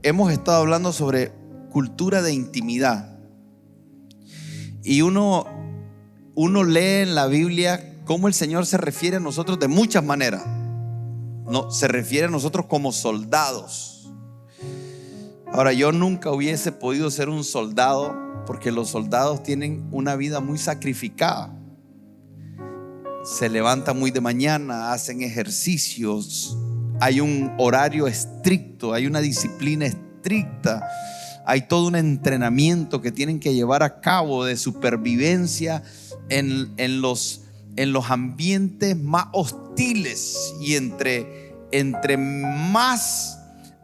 hemos estado hablando sobre cultura de intimidad. Y uno lee en la Biblia cómo el Señor se refiere a nosotros de muchas maneras. No, se refiere a nosotros como soldados. Ahora, yo nunca hubiese podido ser un soldado, porque los soldados tienen una vida muy sacrificada. Se levantan muy de mañana, hacen ejercicios, hay un horario estricto, hay una disciplina estricta, hay todo un entrenamiento que tienen que llevar a cabo de supervivencia en los ambientes más hostiles. Y entre más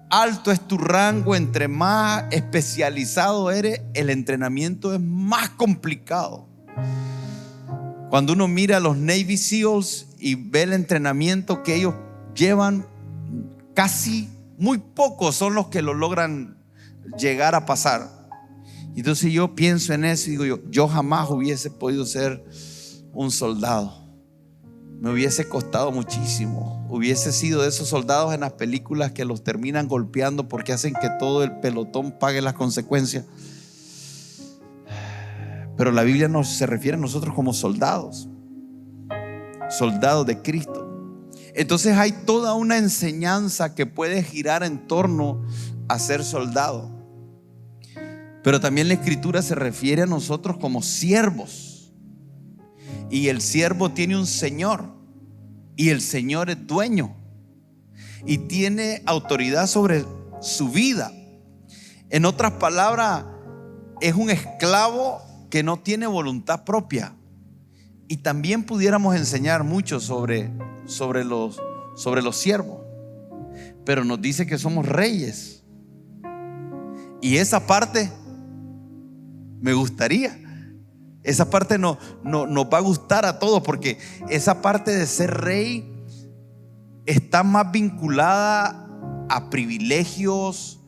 alto es tu rango, entre más especializado eres, el entrenamiento es más complicado. Cuando uno mira a los Navy SEALs y ve el entrenamiento que ellos llevan, casi muy pocos son los que lo logran llegar a pasar. Entonces yo pienso en eso y digo, yo jamás hubiese podido ser un soldado. Me hubiese costado muchísimo. Hubiese sido de esos soldados en las películas que los terminan golpeando porque hacen que todo el pelotón pague las consecuencias. Pero la Biblia se refiere a nosotros como soldados, soldados de Cristo. Entonces hay toda una enseñanza que puede girar en torno a ser soldado. Pero también la Escritura se refiere a nosotros como siervos. Y el siervo tiene un señor, y el señor es dueño y tiene autoridad sobre su vida. En otras palabras, es un esclavo que no tiene voluntad propia. Y también pudiéramos enseñar mucho sobre los siervos, pero nos dice que somos reyes, y esa parte me gustaría. Esa parte nos va a gustar a todos, porque esa parte de ser rey está más vinculada a privilegios,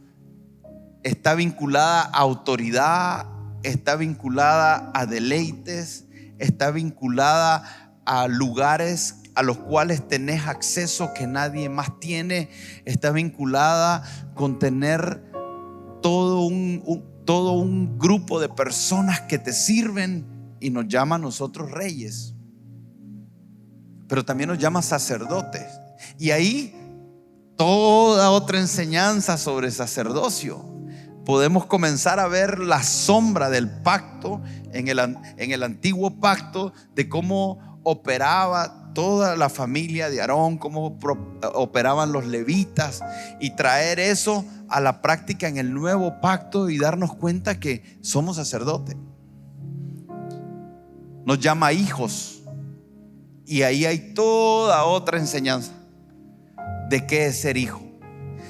está vinculada a autoridad, está vinculada a deleites, está vinculada a lugares a los cuales tenés acceso que nadie más tiene, está vinculada con tener todo un grupo de personas que te sirven, y nos llama a nosotros reyes, pero también nos llama sacerdotes. Y ahí toda otra enseñanza sobre sacerdocio. Podemos comenzar a ver la sombra del pacto en el antiguo pacto, de cómo operaba toda la familia de Aarón, cómo operaban los levitas, y traer eso a la práctica en el nuevo pacto y darnos cuenta que somos sacerdotes. Nos llama hijos, y ahí hay toda otra enseñanza de qué es ser hijo.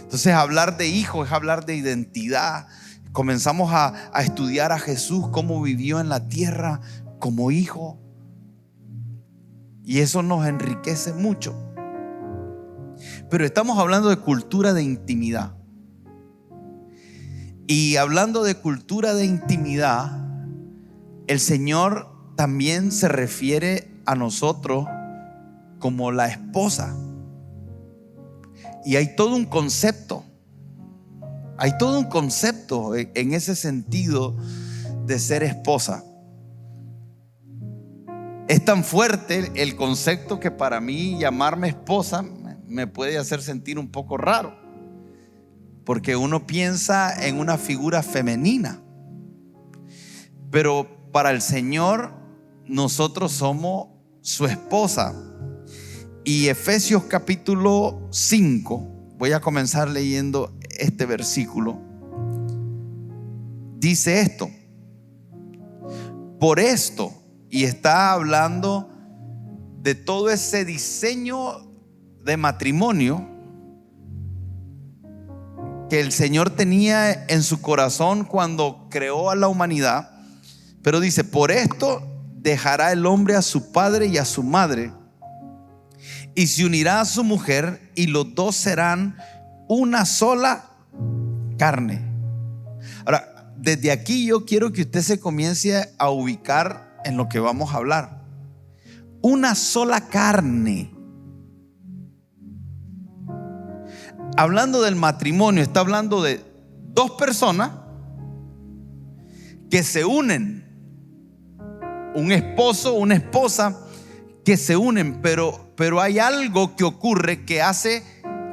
Entonces, hablar de hijo es hablar de identidad. Comenzamos a estudiar a Jesús, cómo vivió en la tierra como hijo, y eso nos enriquece mucho. Pero estamos hablando de cultura de intimidad. Y hablando de cultura de intimidad, el Señor también se refiere a nosotros como la esposa. Y hay todo un concepto. Hay todo un concepto en ese sentido de ser esposa. Es tan fuerte el concepto que para mí llamarme esposa me puede hacer sentir un poco raro, porque uno piensa en una figura femenina. Pero para el Señor, nosotros somos su esposa. Y Efesios capítulo 5, voy a comenzar leyendo este versículo. Dice esto: por esto, y está hablando de todo ese diseño de matrimonio que el Señor tenía en su corazón cuando creó a la humanidad. Pero dice: por esto dejará el hombre a su padre y a su madre, y se unirá a su mujer, y los dos serán una sola carne. Ahora, desde aquí yo quiero que usted se comience a ubicar en lo que vamos a hablar. Una sola carne. Hablando del matrimonio, está hablando de dos personas que se unen, un esposo, una esposa que se unen, pero hay algo que ocurre que hace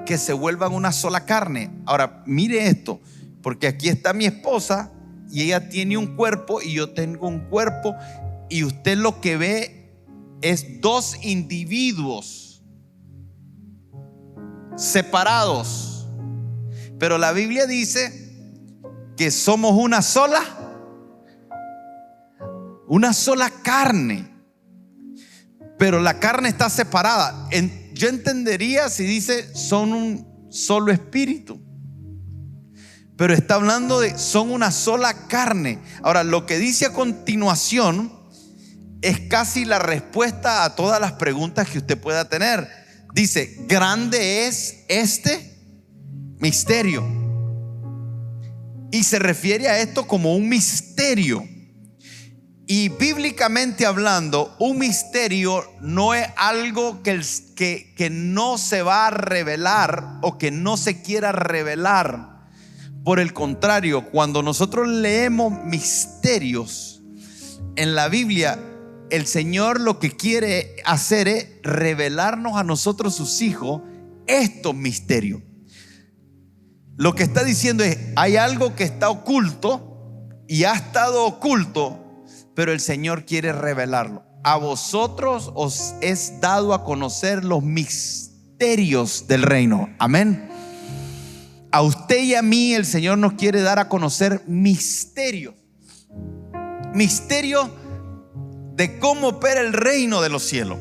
que se vuelvan una sola carne. Ahora, mire esto, porque aquí está mi esposa y ella tiene un cuerpo y yo tengo un cuerpo, y usted lo que ve es dos individuos separados, pero la Biblia dice que somos una sola carne, pero la carne está separada. Yo entendería si dice son un solo espíritu, pero está hablando de son una sola carne. Ahora, lo que dice a continuación es casi la respuesta a todas las preguntas que usted pueda tener. Dice: grande es este misterio. Y se refiere a esto como un misterio. Y bíblicamente hablando, un misterio no es algo que no se va a revelar o que no se quiera revelar. Por el contrario, cuando nosotros leemos misterios en la Biblia, el Señor lo que quiere hacer es revelarnos a nosotros, sus hijos, estos misterios. Lo que está diciendo es: hay algo que está oculto y ha estado oculto, pero el Señor quiere revelarlo. A vosotros os es dado a conocer los misterios del reino. Amén. A usted y a mí el Señor nos quiere dar a conocer misterios. Misterios de cómo opera el reino de los cielos.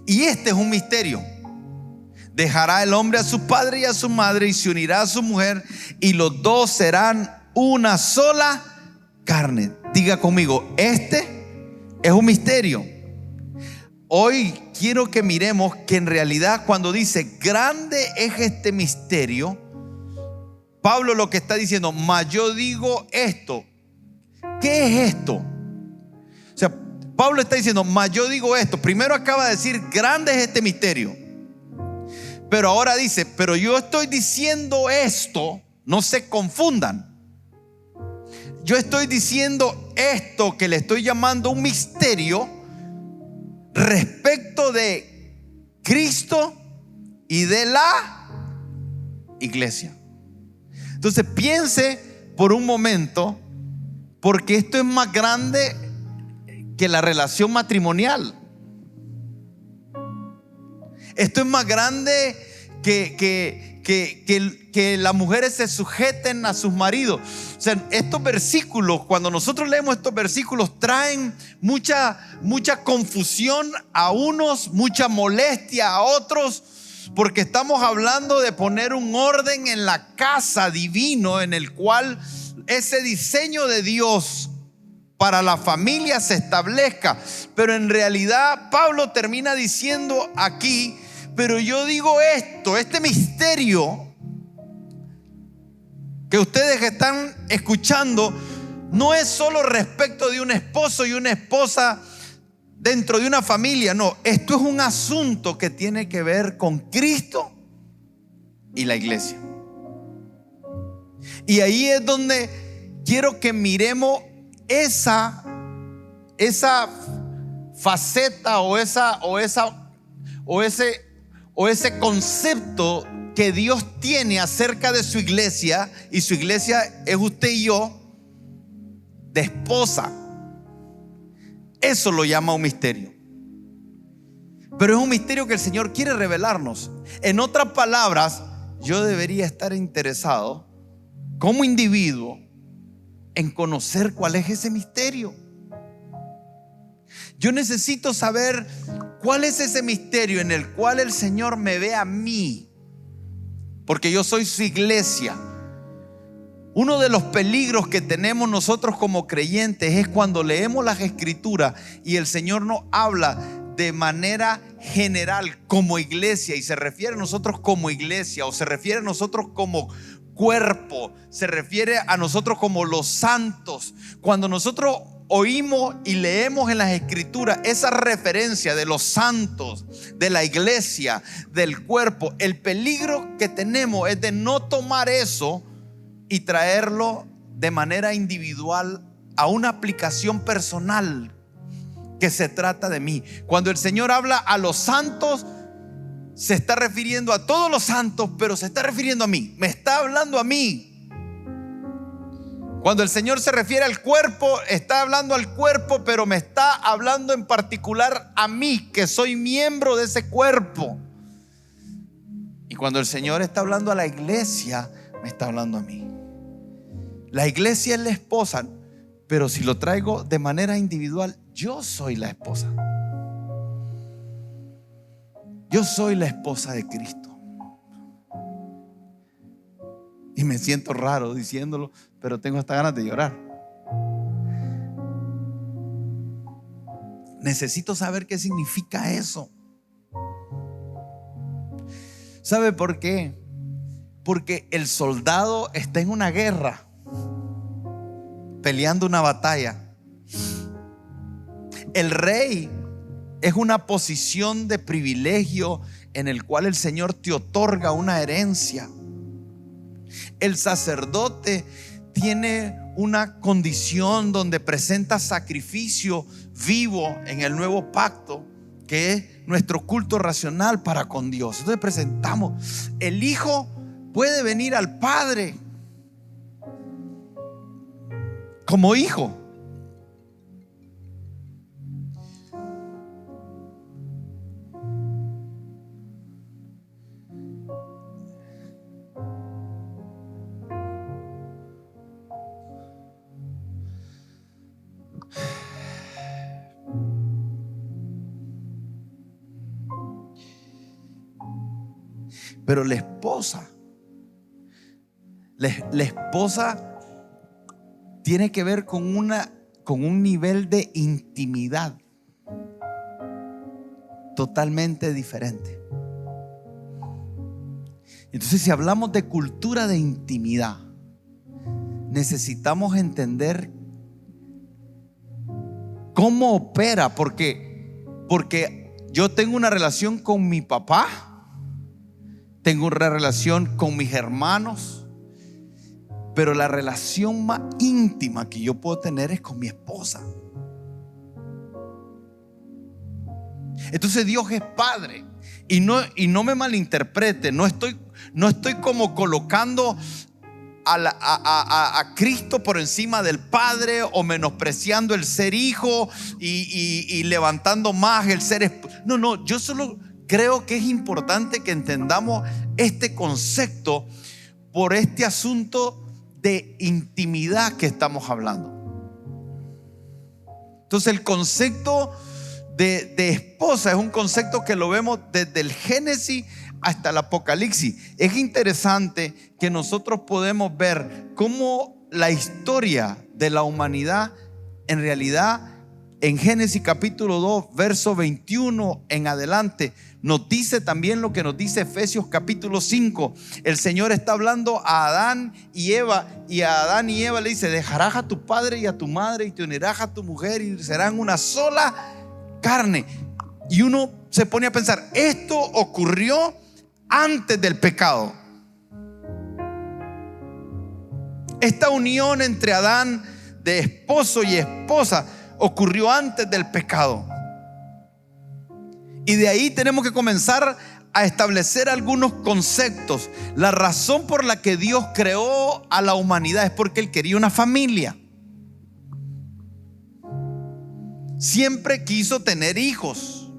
Y este es un misterio. Dejará el hombre a su padre y a su madre y se unirá a su mujer, y los dos serán una sola carne. Diga conmigo: este es un misterio. Hoy quiero que miremos que en realidad cuando dice grande es este misterio, Pablo lo que está diciendo: mas yo digo esto. ¿Qué es esto? O sea, Pablo está diciendo: mas yo digo esto. Primero acaba de decir grande es este misterio, pero ahora dice: pero yo estoy diciendo esto. No se confundan. Yo estoy diciendo esto que le estoy llamando un misterio respecto de Cristo y de la iglesia. Entonces piense por un momento, porque esto es más grande que la relación matrimonial. Esto es más grande que las mujeres se sujeten a sus maridos. O sea, estos versículos, cuando nosotros leemos estos versículos, traen mucha confusión a unos, mucha molestia a otros, porque estamos hablando de poner un orden en la casa divino, en el cual ese diseño de Dios para la familia se establezca. Pero en realidad Pablo termina diciendo aquí: pero yo digo esto, este misterio que ustedes están escuchando no es solo respecto de un esposo y una esposa dentro de una familia. No, esto es un asunto que tiene que ver con Cristo y la iglesia. Y ahí es donde quiero que miremos esa faceta o ese concepto que Dios tiene acerca de su iglesia. Y su iglesia es usted y yo, de esposa. Eso lo llama un misterio. Pero es un misterio que el Señor quiere revelarnos. En otras palabras, yo debería estar interesado como individuo en conocer cuál es ese misterio. Yo necesito saber cuál es ese misterio en el cual el Señor me ve a mí, porque yo soy su iglesia. Uno de los peligros que tenemos nosotros como creyentes es cuando leemos las escrituras y el Señor nos habla de manera general como iglesia, y se refiere a nosotros como iglesia, o se refiere a nosotros como cuerpo, se refiere a nosotros como los santos. Cuando nosotros oímos y leemos en las escrituras esa referencia de los santos, de la iglesia, del cuerpo, el peligro que tenemos es de no tomar eso y traerlo de manera individual a una aplicación personal que se trata de mí. Cuando el Señor habla a los santos, se está refiriendo a todos los santos, pero se está refiriendo a mí, me está hablando a mí. Cuando el Señor se refiere al cuerpo, está hablando al cuerpo, pero me está hablando en particular a mí, que soy miembro de ese cuerpo. Y cuando el Señor está hablando a la iglesia, me está hablando a mí. La iglesia es la esposa, pero si lo traigo de manera individual, yo soy la esposa. Yo soy la esposa de Cristo. Y me siento raro diciéndolo, pero tengo hasta ganas de llorar. Necesito saber qué significa eso. ¿Sabe por qué? Porque el soldado está en una guerra, peleando una batalla. El rey es una posición de privilegio en el cual el Señor te otorga una herencia. El sacerdote tiene una condición donde presenta sacrificio vivo en el nuevo pacto, que es nuestro culto racional para con Dios. Entonces presentamos. El hijo puede venir al padre como hijo. Pero la esposa tiene que ver con un nivel de intimidad totalmente diferente. Entonces, si hablamos de cultura de intimidad, necesitamos entender cómo opera, porque yo tengo una relación con mi papá, tengo una relación con mis hermanos, pero la relación más íntima que yo puedo tener es con mi esposa. Entonces Dios es padre. Y no me malinterprete, no estoy como colocando a Cristo por encima del Padre, o menospreciando el ser hijo y levantando más el ser esposo. No, yo solo creo que es importante que entendamos este concepto por este asunto de intimidad que estamos hablando. Entonces, el concepto de esposa es un concepto que lo vemos desde el Génesis hasta el Apocalipsis. Es interesante que nosotros podemos ver cómo la historia de la humanidad, en realidad, en Génesis capítulo 2, verso 21 en adelante, nos dice también lo que nos dice Efesios capítulo 5. El Señor está hablando a Adán y Eva, y a Adán y Eva le dice: dejarás a tu padre y a tu madre y te unirás a tu mujer y serán una sola carne. Y uno se pone a pensar, esto ocurrió antes del pecado. Esta unión entre Adán de esposo y esposa ocurrió antes del pecado. Y de ahí tenemos que comenzar a establecer algunos conceptos. La razón por la que Dios creó a la humanidad es porque Él quería una familia. Siempre quiso tener hijos.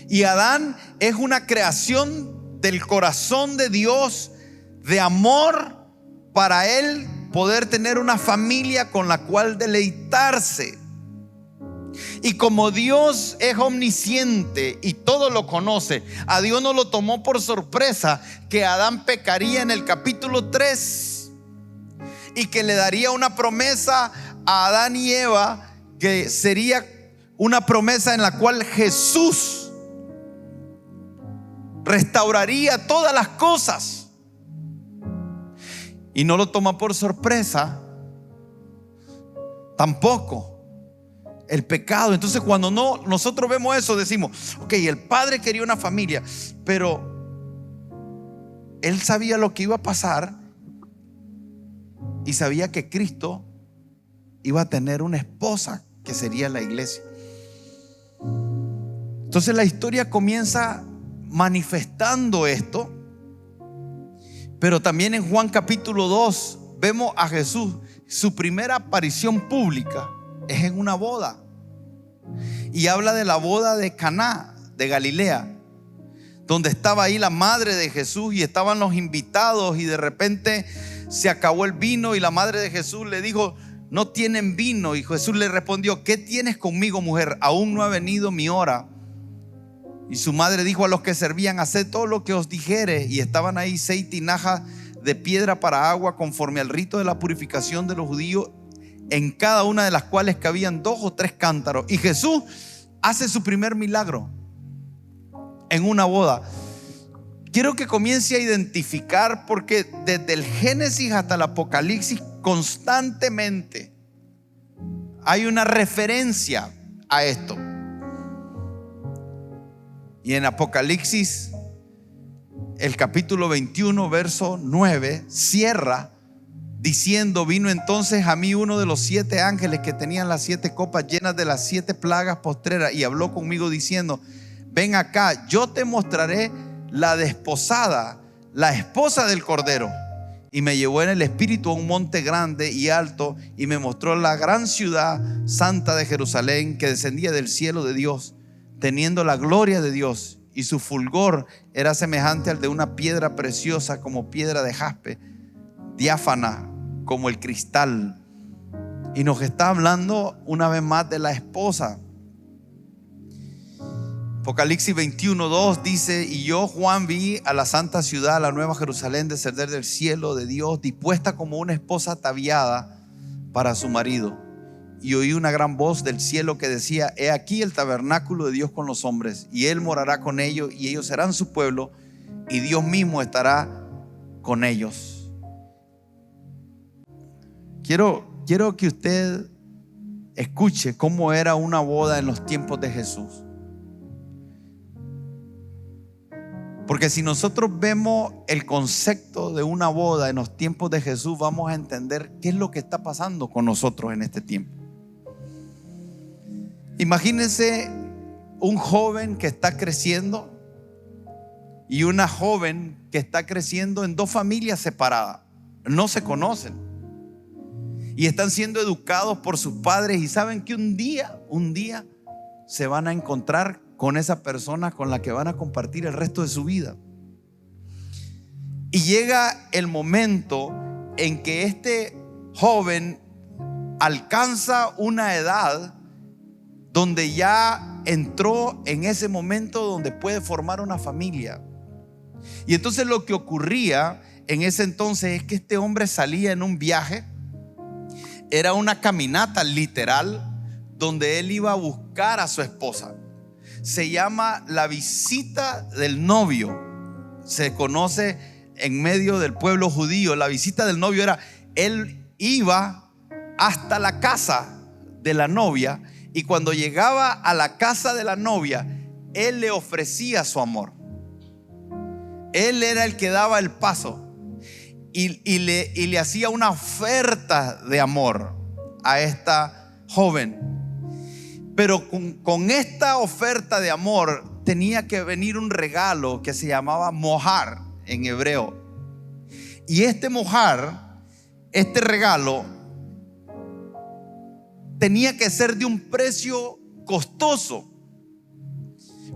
Y Adán es una creación del corazón de Dios, de amor para Él poder tener una familia con la cual deleitarse. Y como Dios es omnisciente y todo lo conoce, a Dios no lo tomó por sorpresa que Adán pecaría en el capítulo 3 y que le daría una promesa a Adán y Eva, que sería una promesa en la cual Jesús restauraría todas las cosas. Y no lo toma por sorpresa tampoco el pecado. Entonces, cuando nosotros vemos eso, decimos: ok, el padre quería una familia, pero él sabía lo que iba a pasar y sabía que Cristo iba a tener una esposa que sería la iglesia. Entonces la historia comienza manifestando esto, pero también en Juan capítulo 2 vemos a Jesús. Su primera aparición pública es en una boda, y habla de la boda de Caná de Galilea, donde estaba ahí la madre de Jesús y estaban los invitados, y de repente se acabó el vino y la madre de Jesús le dijo: no tienen vino. Y Jesús le respondió: ¿qué tienes conmigo, mujer? Aún no ha venido mi hora. Y su madre dijo a los que servían: haced todo lo que os dijere. Y estaban ahí 6 tinajas de piedra para agua, conforme al rito de la purificación de los judíos, en cada una de las cuales cabían 2 o 3 cántaros. Y Jesús hace su primer milagro en una boda. Quiero que comience a identificar, porque desde el Génesis hasta el Apocalipsis constantemente hay una referencia a esto. Y en Apocalipsis, el capítulo 21, verso 9, cierra diciendo: vino entonces a mí uno de los 7 ángeles que tenían las 7 copas llenas de las 7 plagas postreras, y habló conmigo diciendo: ven acá, yo te mostraré la desposada, la esposa del Cordero. Y me llevó en el espíritu a un monte grande y alto, y me mostró la gran ciudad santa de Jerusalén, que descendía del cielo de Dios, teniendo la gloria de Dios, y su fulgor era semejante al de una piedra preciosa, como piedra de jaspe, diáfana como el cristal. Y nos está hablando una vez más de la esposa. Apocalipsis 21:2 dice: y yo, Juan, vi a la santa ciudad, la nueva Jerusalén, descender del cielo de Dios, dispuesta como una esposa ataviada para su marido. Y oí una gran voz del cielo que decía: he aquí el tabernáculo de Dios con los hombres, y Él morará con ellos, y ellos serán su pueblo, y Dios mismo estará con ellos. Quiero que usted escuche cómo era una boda en los tiempos de Jesús. Porque si nosotros vemos el concepto de una boda en los tiempos de Jesús, vamos a entender qué es lo que está pasando con nosotros en este tiempo. Imagínense un joven que está creciendo y una joven que está creciendo en 2 familias separadas. No se conocen y están siendo educados por sus padres, y saben que un día se van a encontrar con esa persona con la que van a compartir el resto de su vida. Y llega el momento en que este joven alcanza una edad donde ya entró en ese momento donde puede formar una familia. Y entonces lo que ocurría en ese entonces es que este hombre salía en un viaje. Era una caminata literal donde él iba a buscar a su esposa. Se llama la visita del novio. Se conoce en medio del pueblo judío. La visita del novio era: él iba hasta la casa de la novia, y cuando llegaba a la casa de la novia, él le ofrecía su amor. Él era el que daba el paso y le hacía una oferta de amor a esta joven. Pero con esta oferta de amor tenía que venir un regalo que se llamaba mojar en hebreo. Y este mojar, este regalo, tenía que ser de un precio costoso,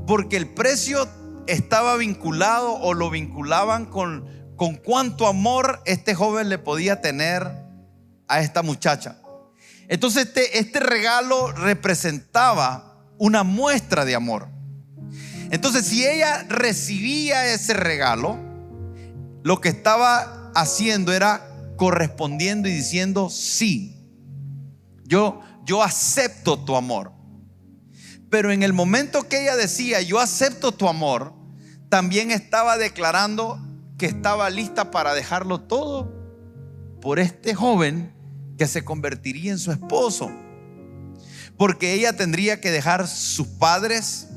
porque el precio estaba vinculado, o lo vinculaban con cuánto amor este joven le podía tener a esta muchacha. Entonces este regalo representaba una muestra de amor. Entonces, si ella recibía ese regalo, lo que estaba haciendo era correspondiendo y diciendo: sí, yo acepto tu amor. Pero en el momento que ella decía: yo acepto tu amor, también estaba declarando que estaba lista para dejarlo todo por este joven que se convertiría en su esposo. Porque ella tendría que dejar sus padres,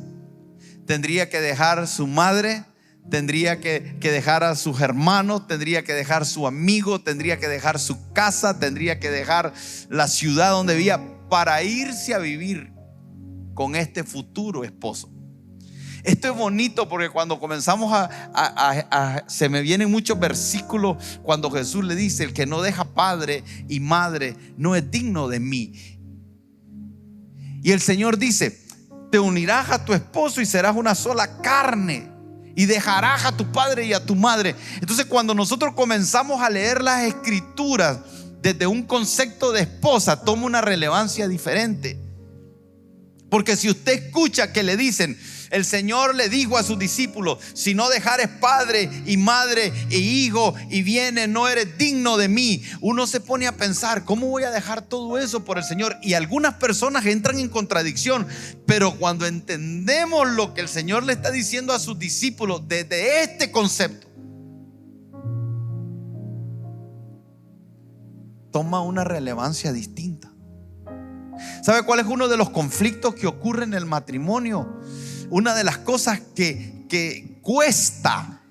tendría que dejar su madre, tendría que dejar a sus hermanos, tendría que dejar su amigo, tendría que dejar su casa, tendría que dejar la ciudad donde vivía para irse a vivir con este futuro esposo. Esto es bonito porque cuando comenzamos se me vienen muchos versículos cuando Jesús le dice: el que no deja padre y madre no es digno de mí. Y el Señor dice: te unirás a tu esposo y serás una sola carne, y dejarás a tu padre y a tu madre. Entonces, cuando nosotros comenzamos a leer las escrituras desde un concepto de esposa, toma una relevancia diferente. Porque si usted escucha que le dicen: el Señor le dijo a sus discípulos: si no dejares padre y madre e hijo y viene, no eres digno de mí. Uno se pone a pensar: ¿cómo voy a dejar todo eso por el Señor? Y algunas personas entran en contradicción. Pero cuando entendemos lo que el Señor le está diciendo a sus discípulos desde este concepto, toma una relevancia distinta. ¿Sabe cuál es uno de los conflictos que ocurre en el matrimonio? Una de las cosas que cuesta,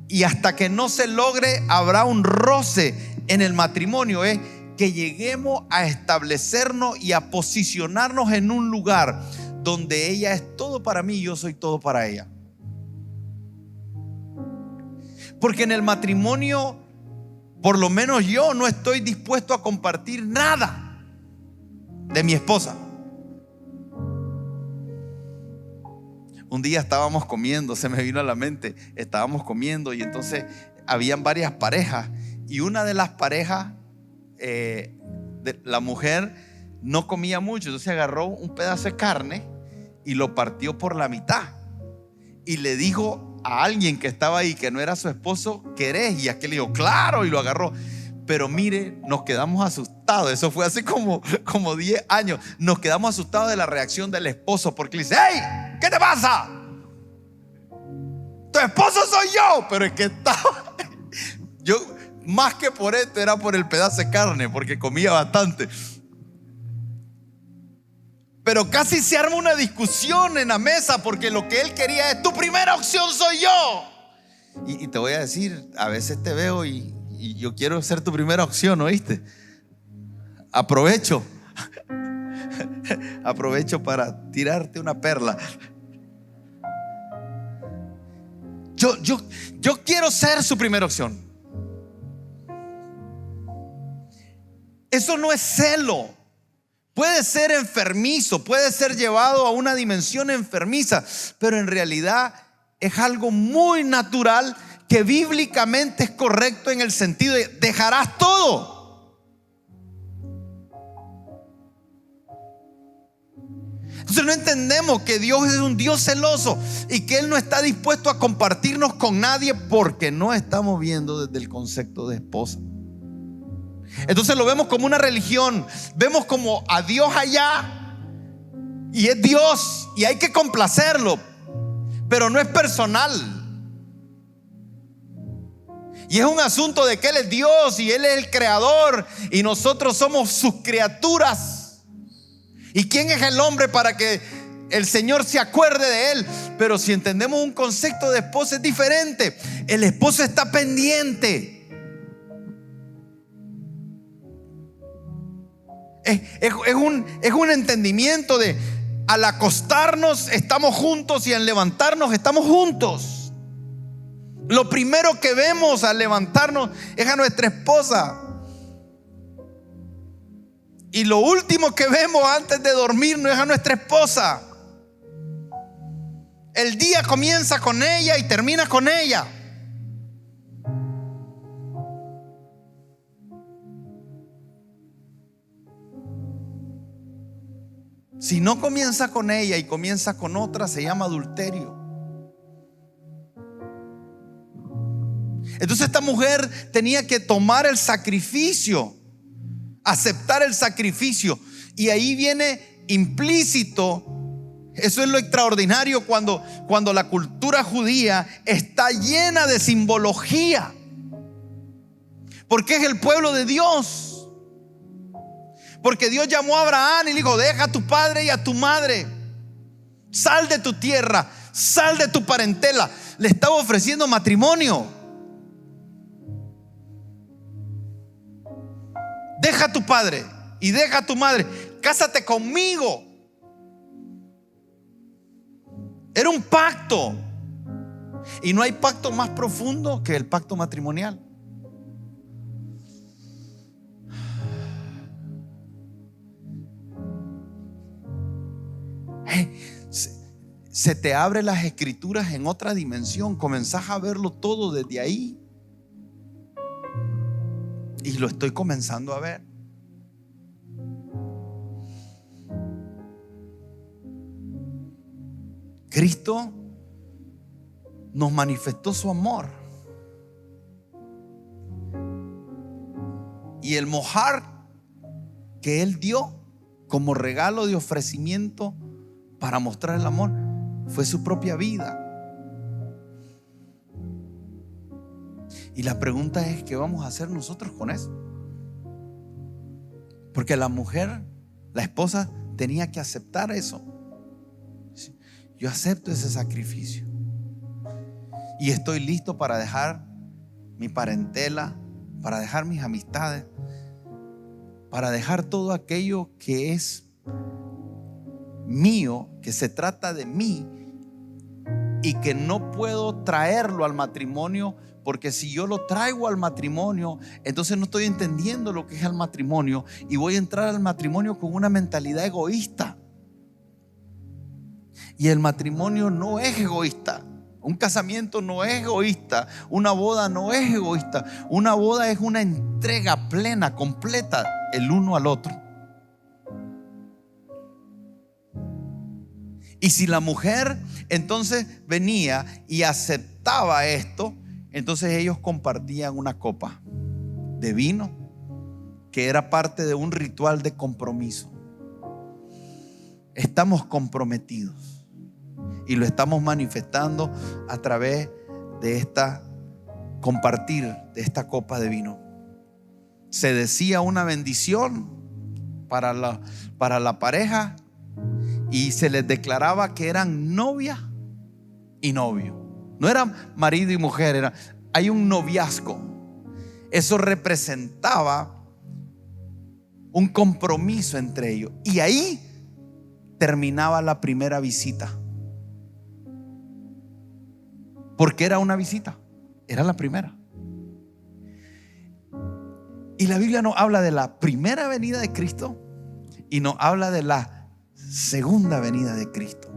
y hasta que no se logre habrá un roce en el matrimonio, es que lleguemos a establecernos y a posicionarnos en un lugar donde ella es todo para mí y yo soy todo para ella. Porque en el matrimonio, por lo menos yo no estoy dispuesto a compartir nada de mi esposa. Un día estábamos comiendo, se me vino a la mente, estábamos comiendo y entonces habían varias parejas, y una de las parejas, la mujer no comía mucho, entonces agarró un pedazo de carne y lo partió por la mitad y le dijo a alguien que estaba ahí, que no era su esposo: ¿querés? Y aquel le dijo: claro, y lo agarró. Pero mire, nos quedamos asustados. Eso fue hace como 10 años. Nos quedamos asustados de la reacción del esposo, porque le dice: ¡hey! ¿Qué te pasa? Tu esposo soy yo. Pero es que estaba, yo, más que por esto, era por el pedazo de carne, porque comía bastante. Pero casi se arma una discusión en la mesa, porque lo que él quería es: tu primera opción soy yo. Y te voy a decir, a veces te veo y yo quiero ser tu primera opción, ¿oíste? Aprovecho para tirarte una perla. Yo quiero ser su primera opción. Eso no es celo. Puede ser enfermizo, puede ser llevado a una dimensión enfermiza, pero en realidad es algo muy natural, que bíblicamente es correcto en el sentido de: dejarás todo. Entonces no entendemos que Dios es un Dios celoso y que Él no está dispuesto a compartirnos con nadie, porque no estamos viendo desde el concepto de esposa. Entonces lo vemos como una religión, vemos como a Dios allá, y es Dios y hay que complacerlo, pero no es personal. Y es un asunto de que Él es Dios y Él es el creador y nosotros somos sus criaturas. ¿Y quién es el hombre para que el Señor se acuerde de él? Pero si entendemos un concepto de esposo, es diferente. El esposo está pendiente. Es un entendimiento de: al acostarnos estamos juntos y al levantarnos estamos juntos. Lo primero que vemos al levantarnos es a nuestra esposa, y lo último que vemos antes de dormirnos es a nuestra esposa. El día comienza con ella y termina con ella. Si no comienza con ella y comienza con otra, se llama adulterio. Entonces esta mujer tenía que tomar el sacrificio, aceptar el sacrificio. Y ahí viene implícito. Eso es lo extraordinario cuando la cultura judía está llena de simbología, porque es el pueblo de Dios. Porque Dios llamó a Abraham y le dijo: deja a tu padre y a tu madre, sal de tu tierra, sal de tu parentela. Le estaba ofreciendo matrimonio. Deja a tu padre y deja a tu madre, cásate conmigo. Era un pacto. Y no hay pacto más profundo que el pacto matrimonial. Se te abren las escrituras en otra dimensión. Comenzás a verlo todo desde ahí. Y lo estoy comenzando a ver. Cristo nos manifestó su amor. Y el mojar que Él dio como regalo de ofrecimiento para mostrar el amor fue su propia vida. Y la pregunta es: ¿qué vamos a hacer nosotros con eso? Porque la mujer, la esposa, tenía que aceptar eso. Yo acepto ese sacrificio y estoy listo para dejar mi parentela, para dejar mis amistades, para dejar todo aquello que es mío, que se trata de mí y que no puedo traerlo al matrimonio, porque si yo lo traigo al matrimonio, entonces no estoy entendiendo lo que es el matrimonio y voy a entrar al matrimonio con una mentalidad egoísta. Y el matrimonio no es egoísta. Un casamiento no es egoísta. Una boda no es egoísta. Una boda es una entrega plena, completa, el uno al otro. Y si la mujer entonces venía y aceptaba esto, entonces ellos compartían una copa de vino que era parte de un ritual de compromiso. Estamos comprometidos. Y lo estamos manifestando a través de compartir de esta copa de vino. Se decía una bendición para la pareja y se les declaraba que eran novia y novio. No eran marido y mujer, hay un noviazgo. Eso representaba un compromiso entre ellos. Y ahí terminaba la primera visita. Porque era una visita, era la primera. Y la Biblia nos habla de la primera venida de Cristo y nos habla de la segunda venida de Cristo.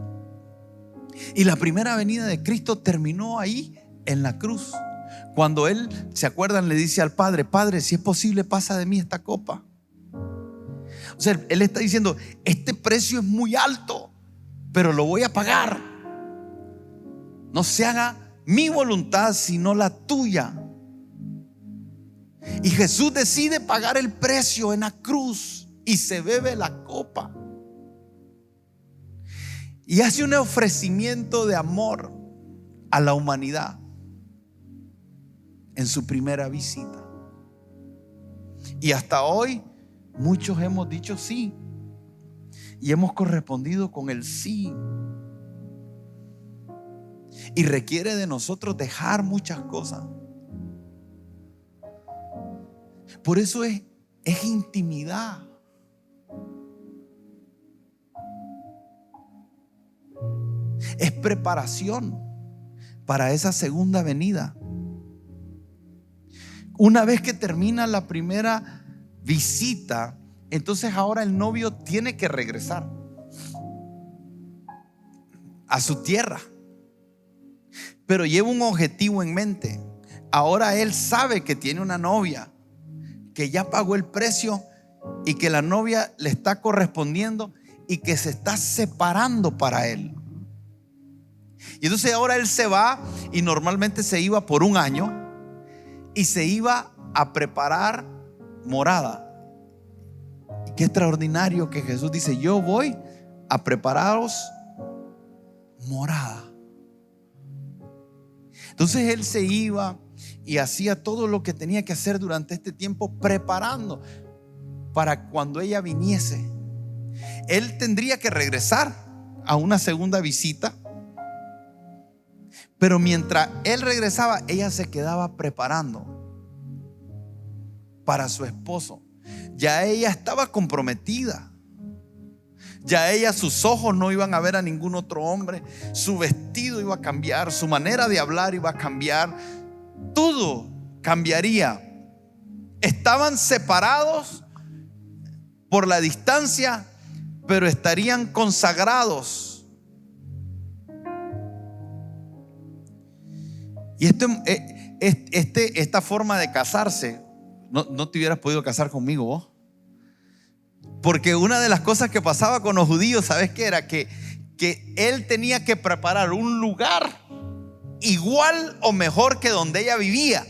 Y la primera venida de Cristo terminó ahí en la cruz, cuando Él, ¿se acuerdan? Le dice al Padre: Padre, si es posible, pasa de mí esta copa. O sea, Él está diciendo: este precio es muy alto, pero lo voy a pagar. No se haga mi voluntad sino la tuya. Y Jesús decide pagar el precio en la cruz y se bebe la copa y hace un ofrecimiento de amor a la humanidad en su primera visita. Y hasta hoy muchos hemos dicho sí y hemos correspondido con el sí. Y requiere de nosotros dejar muchas cosas. Por eso es intimidad. Es preparación para esa segunda venida. Una vez que termina la primera visita, entonces ahora el novio tiene que regresar a su tierra. Pero lleva un objetivo en mente. Ahora él sabe que tiene una novia, que ya pagó el precio y que la novia le está correspondiendo y que se está separando para él. Y entonces ahora él se va, y normalmente se iba por un año y se iba a preparar morada. Y qué extraordinario que Jesús dice: yo voy a prepararos morada. Entonces él se iba y hacía todo lo que tenía que hacer durante este tiempo, preparando para cuando ella viniese. Él tendría que regresar a una segunda visita Pero mientras él regresaba, ella se quedaba preparando para su esposo. Ya ella estaba comprometida. Ya ella, sus ojos no iban a ver a ningún otro hombre. Su vestido iba a cambiar, su manera de hablar iba a cambiar. Todo cambiaría. Estaban separados por la distancia, pero estarían consagrados. Y esta forma de casarse, no te hubieras podido casar conmigo vos. Porque una de las cosas que pasaba con los judíos, ¿sabes qué era? Que él tenía que preparar un lugar igual o mejor que donde ella vivía.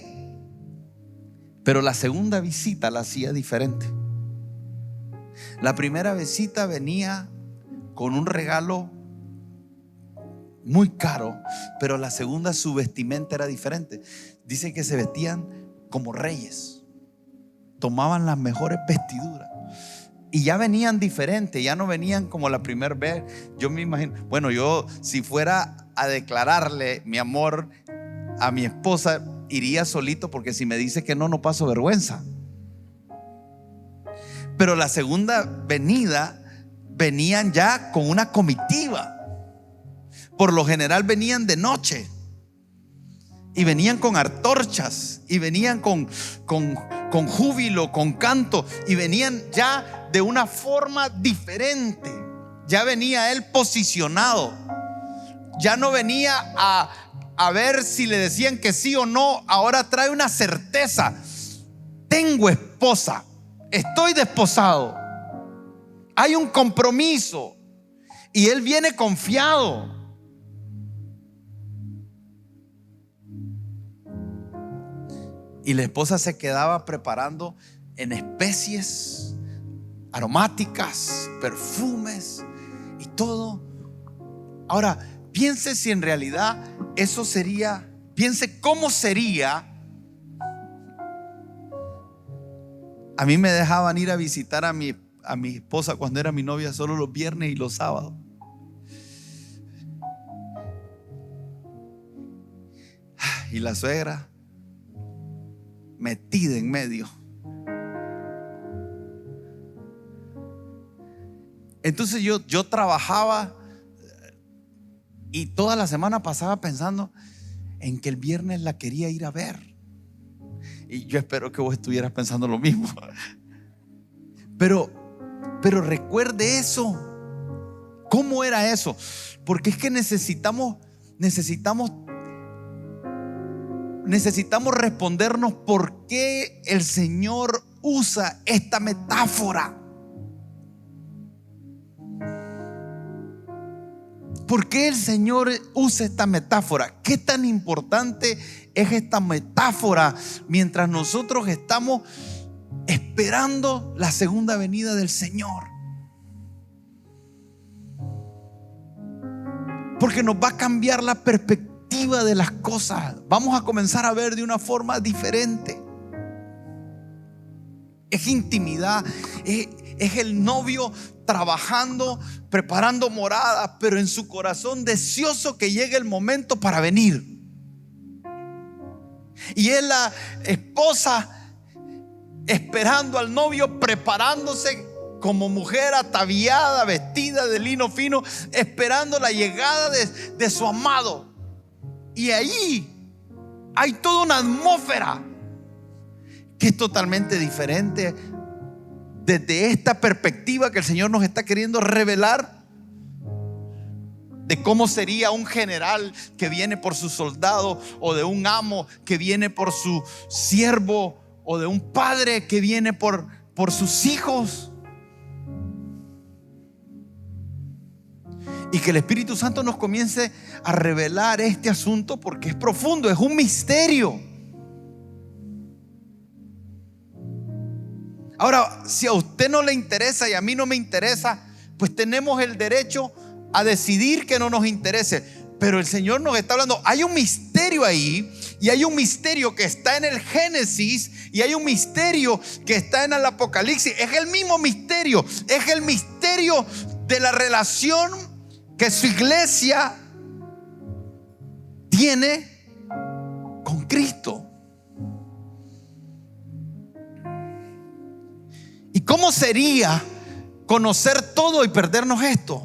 Pero la segunda visita la hacía diferente. La primera visita venía con un regalo muy caro, pero la segunda, su vestimenta era diferente. Dice que se vestían como reyes, tomaban las mejores vestiduras y ya venían diferentes, ya no venían como la primera vez. Yo me imagino, bueno, yo si fuera a declararle mi amor a mi esposa, iría solito, porque si me dice que no paso vergüenza. Pero la segunda venida venían ya con una comitiva. Por lo general venían de noche y venían con antorchas y venían con júbilo, con canto, y venían ya de una forma diferente. Ya venía él posicionado. Ya no venía a ver si le decían que sí o no. Ahora trae una certeza: tengo esposa, estoy desposado, hay un compromiso. Y él viene confiado. Y la esposa se quedaba preparando en especies aromáticas, perfumes y todo. Ahora, piense si en realidad eso sería, piense cómo sería. A mí me dejaban ir a visitar a mi esposa cuando era mi novia solo los viernes y los sábados. Y la suegra metida en medio. Entonces yo trabajaba y toda la semana pasaba pensando en que el viernes la quería ir a ver. Y yo espero que vos estuvieras pensando lo mismo. Pero recuerde eso. ¿Cómo era eso? Porque es que necesitamos respondernos por qué el Señor usa esta metáfora. ¿Por qué el Señor usa esta metáfora? ¿Qué tan importante es esta metáfora mientras nosotros estamos esperando la segunda venida del Señor? Porque nos va a cambiar la perspectiva de las cosas. Vamos a comenzar a ver de una forma diferente. Es intimidad, es el novio trabajando, preparando moradas, pero en su corazón deseoso que llegue el momento para venir. Y es la esposa esperando al novio, preparándose como mujer ataviada, vestida de lino fino, esperando la llegada de su amado. Y ahí hay toda una atmósfera que es totalmente diferente desde esta perspectiva que el Señor nos está queriendo revelar de cómo sería un general que viene por su soldado, o de un amo que viene por su siervo, o de un padre que viene por sus hijos. Y que el Espíritu Santo nos comience a revelar este asunto, porque es profundo, es un misterio. Ahora, si a usted no le interesa y a mí no me interesa, pues tenemos el derecho a decidir que no nos interese. Pero el Señor nos está hablando. Hay un misterio ahí, y hay un misterio que está en el Génesis, y hay un misterio que está en el Apocalipsis. Es el mismo misterio. Es el misterio de la relación que su iglesia tiene con Cristo. ¿Y cómo sería conocer todo y perdernos esto?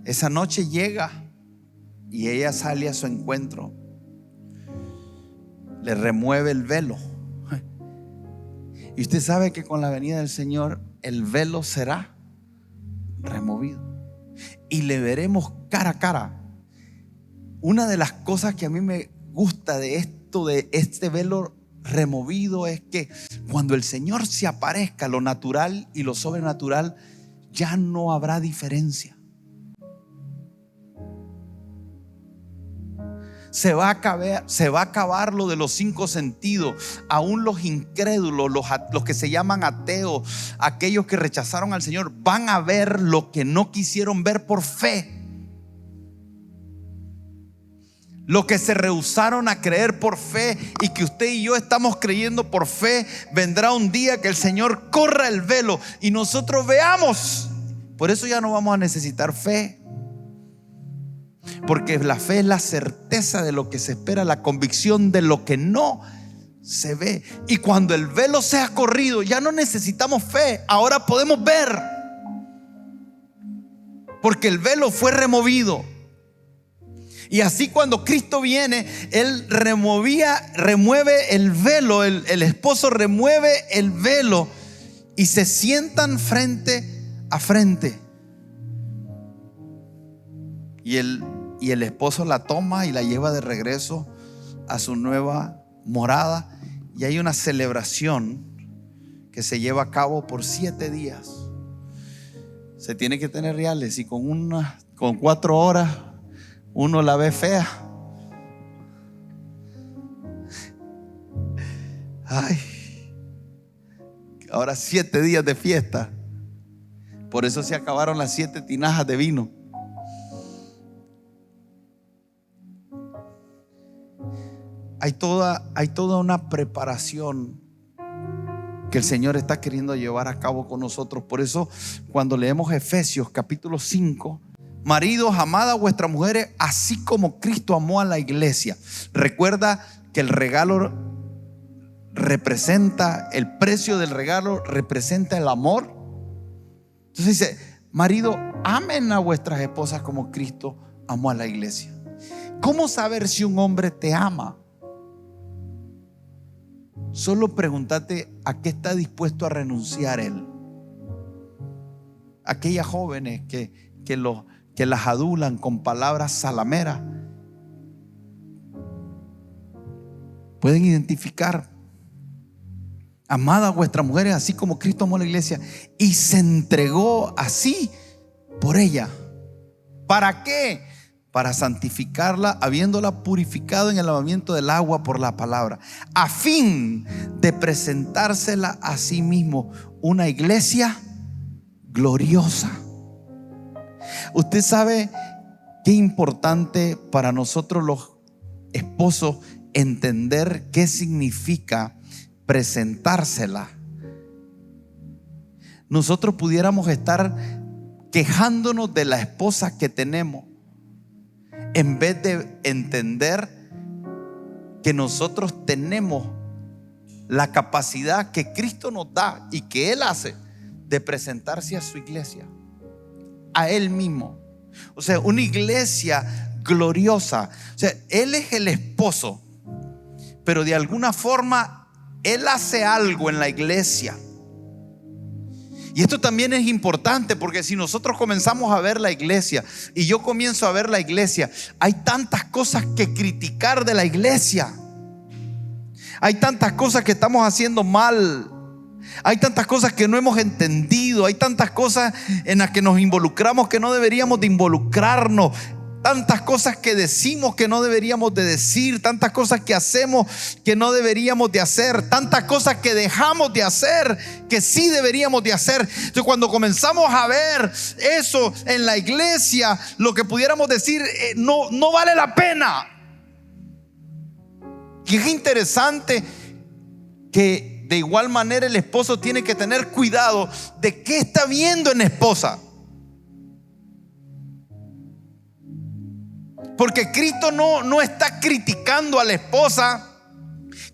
Esa noche llega y ella sale a su encuentro. Le remueve el velo. Y usted sabe que con la venida del Señor el velo será removido y le veremos cara a cara. Una de las cosas que a mí me gusta de esto, de este velo removido, es que cuando el Señor se aparezca, lo natural y lo sobrenatural ya no habrá diferencia. Se va a acabar lo de los 5 sentidos. Aún los incrédulos, los que se llaman ateos, aquellos que rechazaron al Señor, van a ver lo que no quisieron ver por fe. Lo que se rehusaron a creer por fe y que usted y yo estamos creyendo por fe, vendrá un día que el Señor corra el velo y nosotros veamos. Por eso ya no vamos a necesitar fe. Porque la fe es la certeza de lo que se espera, la convicción de lo que no se ve. Y cuando el velo sea corrido, ya no necesitamos fe, ahora podemos ver. Porque el velo fue removido. Y así cuando Cristo viene, Él remueve el velo, el esposo remueve el velo y se sientan frente a frente. Y el esposo la toma y la lleva de regreso a su nueva morada. Y hay una celebración que se lleva a cabo por 7 días. Se tiene que tener reales, y con 4 horas uno la ve fea. Ay, ahora 7 días de fiesta. Por eso se acabaron las 7 tinajas de vino. Hay toda una preparación que el Señor está queriendo llevar a cabo con nosotros. Por eso cuando leemos Efesios capítulo 5, maridos, amad a vuestras mujeres así como Cristo amó a la iglesia. Recuerda que el regalo representa, el precio del regalo representa el amor. Entonces dice, marido, amen a vuestras esposas como Cristo amó a la iglesia. ¿Cómo saber si un hombre te ama? Solo pregúntate a qué está dispuesto a renunciar él. Aquellas jóvenes que las adulan con palabras salameras pueden identificar. Amad a vuestras mujeres así como Cristo amó a la iglesia y se entregó así por ella. ¿Para qué? Para santificarla, habiéndola purificado en el lavamiento del agua por la palabra, a fin de presentársela a sí mismo una iglesia gloriosa. Usted sabe qué importante para nosotros los esposos entender qué significa presentársela. Nosotros pudiéramos estar quejándonos de la esposa que tenemos, en vez de entender que nosotros tenemos la capacidad que Cristo nos da y que Él hace de presentarse a su iglesia, a Él mismo. O sea, una iglesia gloriosa. O sea, Él es el esposo, pero de alguna forma Él hace algo en la iglesia. Y esto también es importante, porque si nosotros comenzamos a ver la iglesia y yo comienzo a ver la iglesia, hay tantas cosas que criticar de la iglesia. Hay tantas cosas que estamos haciendo mal. Hay tantas cosas que no hemos entendido. Hay tantas cosas en las que nos involucramos que no deberíamos de involucrarnos. Tantas cosas que decimos que no deberíamos de decir. Tantas cosas que hacemos que no deberíamos de hacer. Tantas cosas que dejamos de hacer que sí deberíamos de hacer. Entonces, cuando comenzamos a ver eso en la iglesia, lo que pudiéramos decir no vale la pena. Y es interesante que de igual manera el esposo tiene que tener cuidado de qué está viendo en la esposa. Porque Cristo no está criticando a la esposa.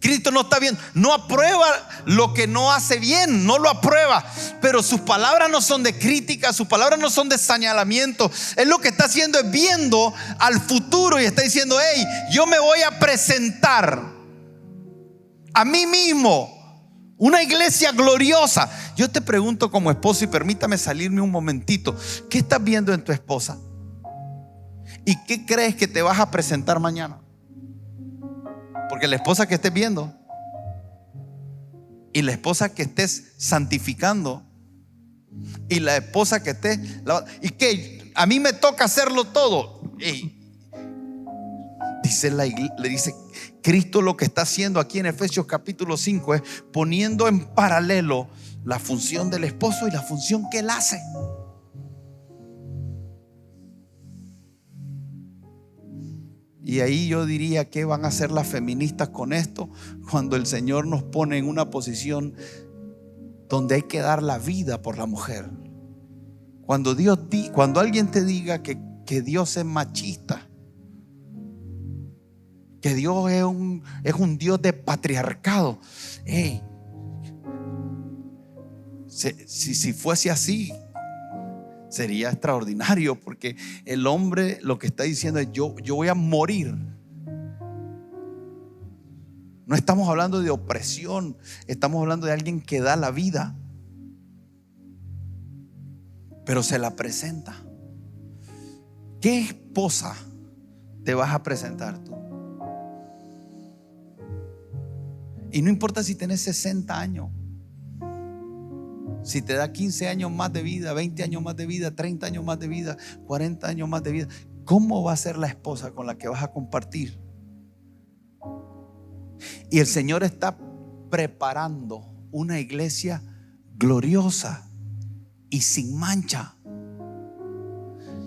Cristo no está bien, no aprueba lo que no hace bien, no lo aprueba. Pero sus palabras no son de crítica, sus palabras no son de señalamiento. Él lo que está haciendo es viendo al futuro y está diciendo: hey, yo me voy a presentar a mí mismo una iglesia gloriosa. Yo te pregunto como esposo, y permítame salirme un momentito, ¿qué estás viendo en tu esposa? ¿Y qué crees que te vas a presentar mañana? Porque la esposa que estés viendo y la esposa que estés santificando y la esposa que estés, y que a mí me toca hacerlo todo. Le dice Cristo, lo que está haciendo aquí en Efesios capítulo 5 es poniendo en paralelo la función del esposo y la función que él hace. Y ahí yo diría: ¿qué van a hacer las feministas con esto? Cuando el Señor nos pone en una posición donde hay que dar la vida por la mujer. Cuando alguien te diga que Dios es machista, que Dios es un Dios de patriarcado, si fuese así, sería extraordinario, porque el hombre lo que está diciendo es: yo voy a morir. No estamos hablando de opresión, estamos hablando de alguien que da la vida, pero se la presenta. ¿Qué esposa te vas a presentar tú? Y no importa si tenés 60 años, si te da 15 años más de vida, 20 años más de vida, 30 años más de vida, 40 años más de vida, ¿cómo va a ser la esposa con la que vas a compartir? Y el Señor está preparando una iglesia gloriosa y sin mancha,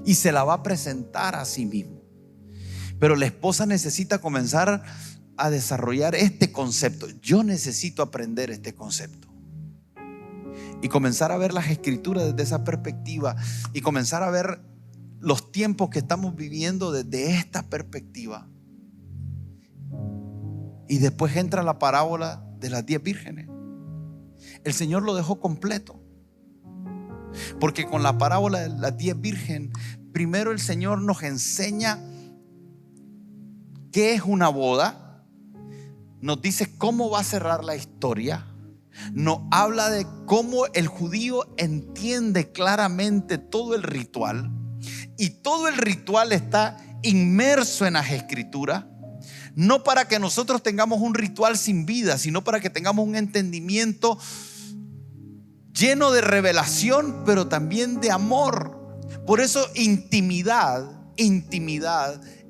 y se la va a presentar a sí mismo. Pero la esposa necesita comenzar a desarrollar este concepto. Yo necesito aprender este concepto y comenzar a ver las escrituras desde esa perspectiva, y comenzar a ver los tiempos que estamos viviendo desde esta perspectiva. Y después entra la parábola de las 10 vírgenes. El Señor lo dejó completo, porque con la parábola de las 10 vírgenes, primero el Señor nos enseña qué es una boda, nos dice cómo va a cerrar la historia, nos habla de cómo el judío entiende claramente todo el ritual, y todo el ritual está inmerso en las escrituras, no para que nosotros tengamos un ritual sin vida, sino para que tengamos un entendimiento lleno de revelación, pero también de amor. Por eso intimidad,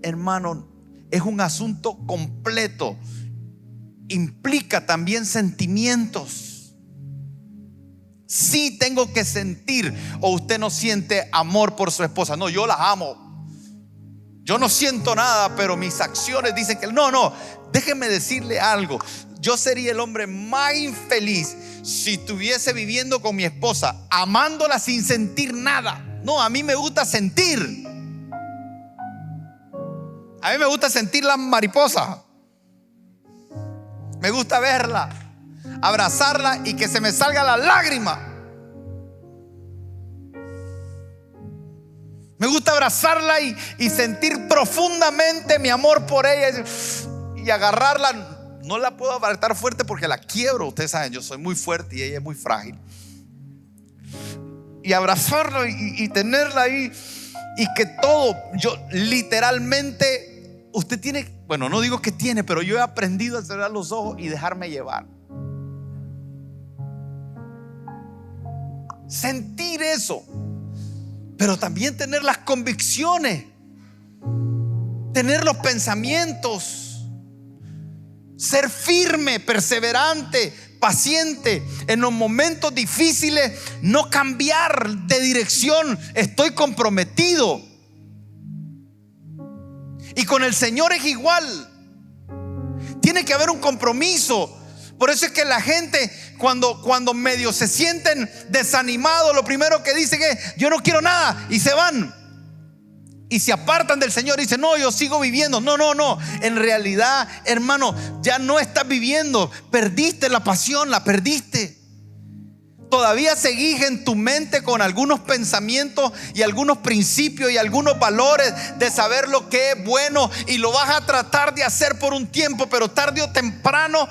hermano, es un asunto completo. Implica también sentimientos. Sí, tengo que sentir. O usted no siente amor por su esposa. No, yo la amo. Yo no siento nada, pero mis acciones dicen que no. Déjeme decirle algo. Yo sería el hombre más infeliz si estuviese viviendo con mi esposa, amándola sin sentir nada. No, a mí me gusta sentir. A mí me gusta sentir la mariposa. Me gusta verla, abrazarla y que se me salga la lágrima. Me gusta abrazarla y sentir profundamente mi amor por ella y agarrarla. No la puedo apretar fuerte porque la quiebro. Ustedes saben, yo soy muy fuerte y ella es muy frágil. Y abrazarla y tenerla ahí, y que todo, yo literalmente, usted tiene, bueno, no digo que tiene, pero yo he aprendido a cerrar los ojos y dejarme llevar. Sentir eso, pero también tener las convicciones, tener los pensamientos, ser firme, perseverante, paciente en los momentos difíciles, no cambiar de dirección. Estoy comprometido. Y con el Señor es igual. Tiene que haber un compromiso, Por eso es que la gente cuando medio se sienten desanimados, lo primero que dicen es: yo no quiero nada, y se van. Y se apartan del Señor y dicen: no, yo sigo viviendo. No. En realidad, hermano, ya no estás viviendo. Perdiste la pasión, la perdiste. Todavía seguís en tu mente con algunos pensamientos y algunos principios y algunos valores de saber lo que es bueno, y lo vas a tratar de hacer por un tiempo, pero tarde o temprano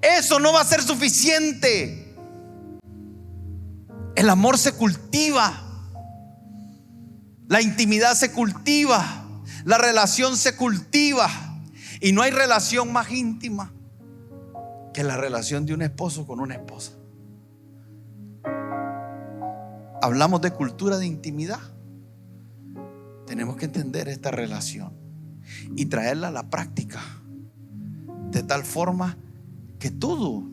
eso no va a ser suficiente. El amor se cultiva, la intimidad se cultiva, la relación se cultiva, y no hay relación más íntima que la relación de un esposo con una esposa. Hablamos de cultura de intimidad. Tenemos que entender esta relación y traerla a la práctica, de tal forma que todo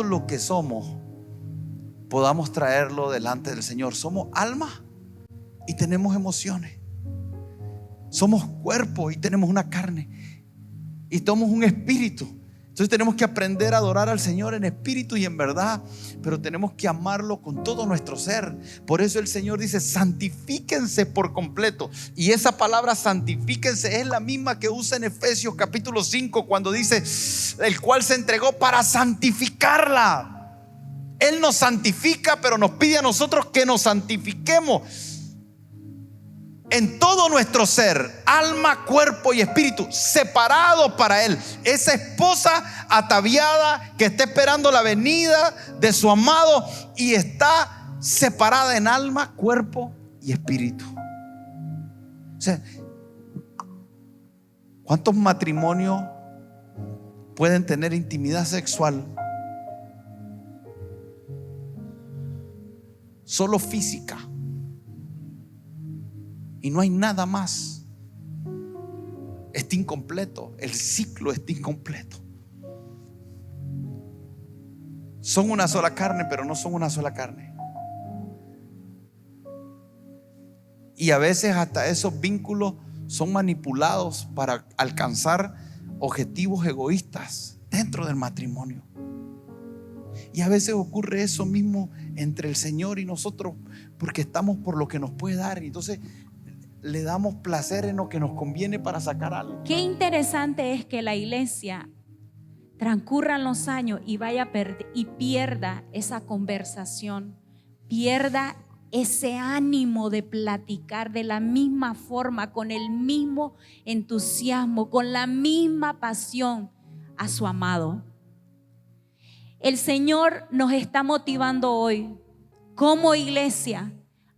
lo que somos podamos traerlo delante del Señor. Somos alma y tenemos emociones. Somos cuerpo y tenemos una carne, y somos un espíritu. Entonces tenemos que aprender a adorar al Señor en espíritu y en verdad, pero tenemos que amarlo con todo nuestro ser. Por eso el Señor dice: santifíquense por completo. Y esa palabra santifíquense es la misma que usa en Efesios capítulo 5, cuando dice: el cual se entregó para santificarla. Él nos santifica, pero nos pide a nosotros que nos santifiquemos en todo nuestro ser, alma, cuerpo y espíritu, separados para Él. Esa esposa ataviada que está esperando la venida de su amado y está separada en alma, cuerpo y espíritu. O sea, ¿cuántos matrimonios pueden tener intimidad sexual solo física y no hay nada más? Está incompleto, el ciclo está incompleto. Son una sola carne, pero no son una sola carne. Y a veces hasta esos vínculos son manipulados para alcanzar objetivos egoístas dentro del matrimonio. Y a veces ocurre eso mismo entre el Señor y nosotros, porque estamos por lo que nos puede dar, y entonces le damos placer en lo que nos conviene para sacar algo. Qué interesante es que la iglesia transcurran los años y vaya y pierda esa conversación, pierda ese ánimo de platicar de la misma forma, con el mismo entusiasmo, con la misma pasión a su amado. El Señor nos está motivando hoy como iglesia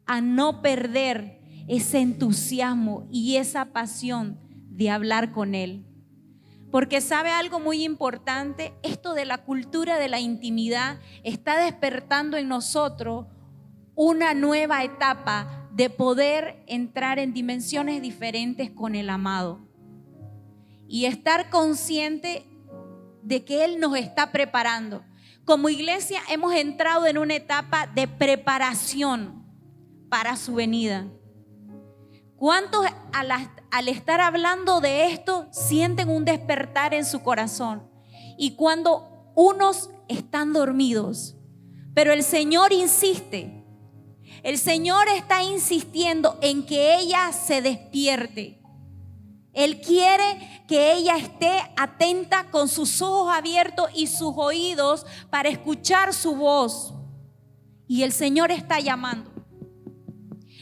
a no perder ese entusiasmo y esa pasión de hablar con Él. Porque sabe algo muy importante, esto de la cultura de la intimidad está despertando en nosotros una nueva etapa de poder entrar en dimensiones diferentes con el amado y estar consciente de que Él nos está preparando. Como iglesia hemos entrado en una etapa de preparación para su venida. ¿Cuántos al estar hablando de esto sienten un despertar en su corazón? Y cuando unos están dormidos, pero el Señor insiste, el Señor está insistiendo en que ella se despierte. Él quiere que ella esté atenta con sus ojos abiertos y sus oídos para escuchar su voz. Y el Señor está llamando.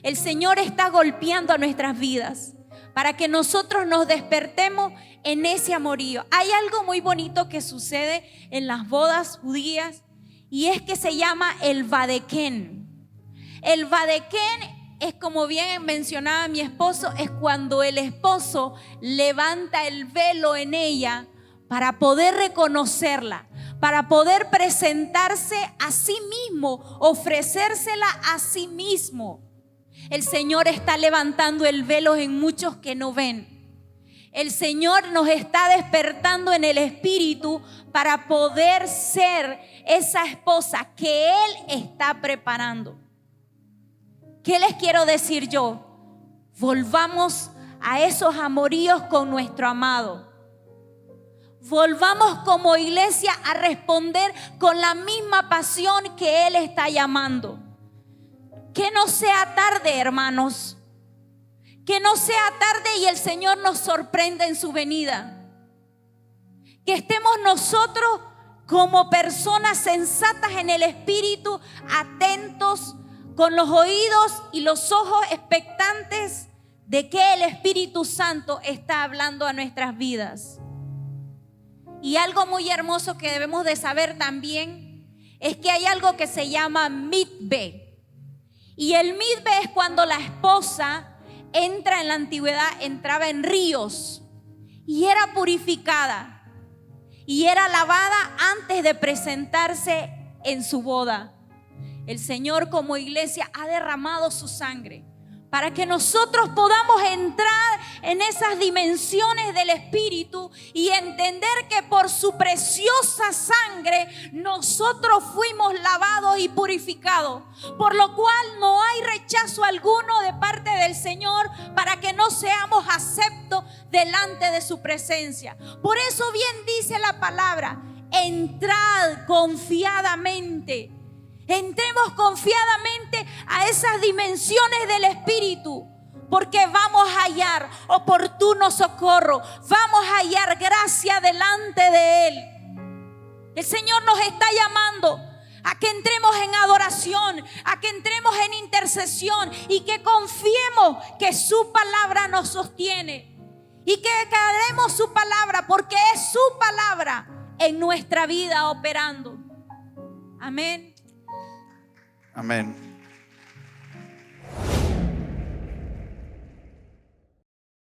El Señor está golpeando a nuestras vidas para que nosotros nos despertemos en ese amorío. Hay algo muy bonito que sucede en las bodas judías y es que se llama el Vadequén. El Vadequén es, como bien mencionaba mi esposo, es cuando el esposo levanta el velo en ella para poder reconocerla, para poder presentarse a sí mismo, ofrecérsela a sí mismo. El Señor está levantando el velo en muchos que no ven. El Señor nos está despertando en el espíritu para poder ser esa esposa que Él está preparando. ¿Qué les quiero decir yo? Volvamos a esos amoríos con nuestro amado. volvamos como iglesia a responder con la misma pasión que Él está llamando. Que no sea tarde, hermanos. Que no sea tarde y el Señor nos sorprenda en su venida. Que estemos nosotros como personas sensatas en el Espíritu, atentos, con los oídos y los ojos expectantes de que el Espíritu Santo está hablando a nuestras vidas. Y algo muy hermoso que debemos de saber también es que hay algo que se llama mitbe. Y el mitbe es cuando la esposa entra en la antigüedad, entraba en ríos y era purificada y era lavada antes de presentarse en su boda. El Señor como iglesia ha derramado su sangre para que nosotros podamos entrar en esas dimensiones del Espíritu y entender que por su preciosa sangre nosotros fuimos lavados y purificados, por lo cual no hay rechazo alguno de parte del Señor para que no seamos aceptos delante de su presencia. Por eso bien dice la palabra: entrad confiadamente. Entremos confiadamente a esas dimensiones del Espíritu, porque vamos a hallar oportuno socorro, vamos a hallar gracia delante de Él. El Señor nos está llamando a que entremos en adoración, a que entremos en intercesión y que confiemos que su palabra nos sostiene y que creemos su palabra, porque es su palabra en nuestra vida operando. Amén. Amén.